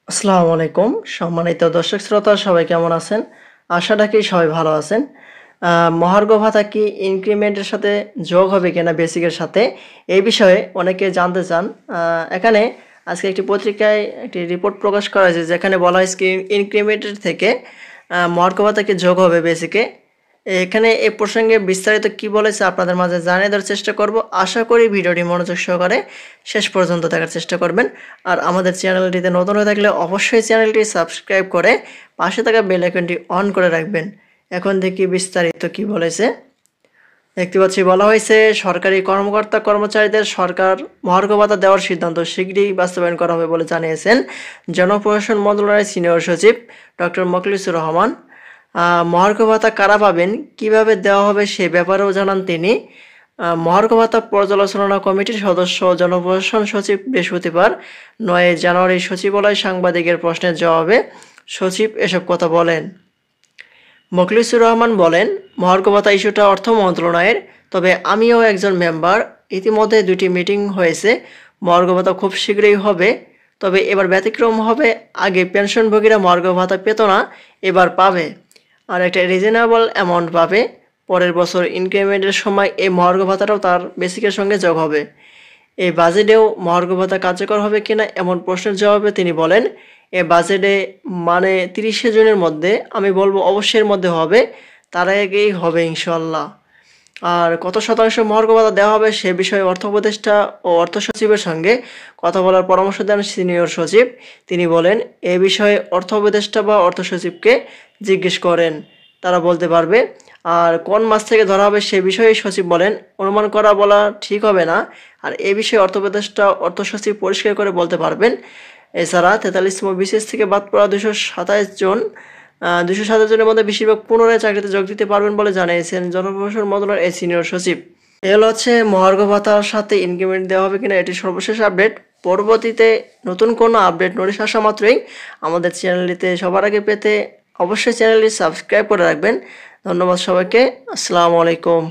আসসালামু আলাইকুম সম্মানিত দর্শক শ্রোতা সবাই কেমন আছেন? আশা রাখি সবাই ভালো আছেন। মহার্ঘ ভাতা কি ইনক্রিমেন্টের সাথে যোগ হবে কিনা বেসিকের সাথে? এই বিষয়ে অনেকে জানতে চান। এখানে আজকে একটি পত্রিকায় একটি রিপোর্ট প্রকাশ করা হয়েছে যেখানে বলা হয়েছে কি ইনক্রিমেন্টের থেকে মহার্ঘ ভাতা কি যোগ হবে বেসিকে। এখানে এ প্রসঙ্গে বিস্তারিত কি বলেছে আপনাদের মাঝে জানিয়ে দেওয়ার চেষ্টা করব। আশা করি ভিডিওটি মনোযোগ সহকারে শেষ পর্যন্ত দেখার চেষ্টা করবেন। আর আমাদের চ্যানেলটিতে নতুন হয়ে থাকলে অবশ্যই চ্যানেলটি সাবস্ক্রাইব করে পাশে থাকা বেল আইকনটি অন করে রাখবেন। এখন দেখি বিস্তারিত কি বলেছে। দেখতে পাচ্ছি বলা হয়েছে সরকারি কর্মকর্তা কর্মচারীদের সরকার মহার্ঘ ভাতা দেওয়ার সিদ্ধান্ত শীঘ্রই বাস্তবায়ন করা হবে বলে জানিয়েছেন জনপ্রশাসন মন্ত্রণালয়ের সিনিয়র সচিব ডক্টর মোখলেছুর রহমান। মহার্ঘ ভাতা কারা পাবেন, কীভাবে দেওয়া হবে সে ব্যাপারেও জানান তিনি। মহার্ঘ ভাতা পর্যালোচনা কমিটির সদস্য জনপ্রশাসন সচিব বৃহস্পতিবার ৯ জানুয়ারি সচিবালয় সাংবাদিকের প্রশ্নের জবাবে সচিব এসব কথা বলেন। মোখলেছুর রহমান বলেন, মহার্ঘ ভাতা ইস্যুটা অর্থ মন্ত্রণালয়ের, তবে আমিও একজন মেম্বার। ইতিমধ্যে 2টি মিটিং হয়েছে। মহার্ঘ ভাতা খুব শীঘ্রই হবে, তবে এবার ব্যতিক্রম হবে। আগে পেনশনভোগীরা মহার্ঘ ভাতা পেত না, এবার পাবে, আর একটা রিজনেবল অ্যামাউন্ট পাবে। পরের বছর ইনক্রিমেন্টের সময় এই মহার্ঘ ভাতাটাও তার বেসিকের সঙ্গে যোগ হবে। এই বাজেটেও মহার্ঘ ভাতা কার্যকর হবে কিনা এমন প্রশ্নের জবাবে তিনি বলেন, এ বাজেটে মানে 30শে জুনের মধ্যে আমি বলবো অবশ্যই এর মধ্যে হবে, তার আগেই হবে ইনশাল্লাহ। আর কত শতাংশ মহার্ঘ ভাতা দেওয়া হবে সে বিষয়ে অর্থ উপদেষ্টা ও অর্থ সচিবের সঙ্গে কথা বলার পরামর্শ দেন সিনিয়র সচিব। তিনি বলেন, এ বিষয়ে অর্থ উপদেষ্টা বা অর্থ সচিবকে জিজ্ঞেস করেন, তারা বলতে পারবে। আর কোন মাস থেকে ধরা হবে সে বিষয়ে সচিব বলেন, অনুমান করা বলা ঠিক হবে না। আর এ বিষয়ে অর্থ উপদেষ্টা অর্থ সচিব পরিষ্কার করে বলতে পারবেন। এছাড়া 43তম বিসিএস থেকে বাদ পড়া 227 জন 227 জনের মধ্যে বেশিরভাগ পুনরায় চাকরিতে যোগ দিতে পারবেন বলে জানিয়েছেন জনপ্রশাসন মন্ত্রণালয়ের এই সিনিয়র সচিব। এল হচ্ছে মহার্ঘ ভাতার সাথে ইনক্রিমেন্ট দেওয়া হবে কিনা এটি সর্বশেষ আপডেট। পরবর্তীতে নতুন কোনো আপডেট নোটিশ আসা মাত্রই আমাদের চ্যানেলটিতে সবার আগে পেতে অবশ্যই চ্যানেলটি সাবস্ক্রাইব করে রাখবেন। ধন্যবাদ সবাইকে। আসসালামু আলাইকুম।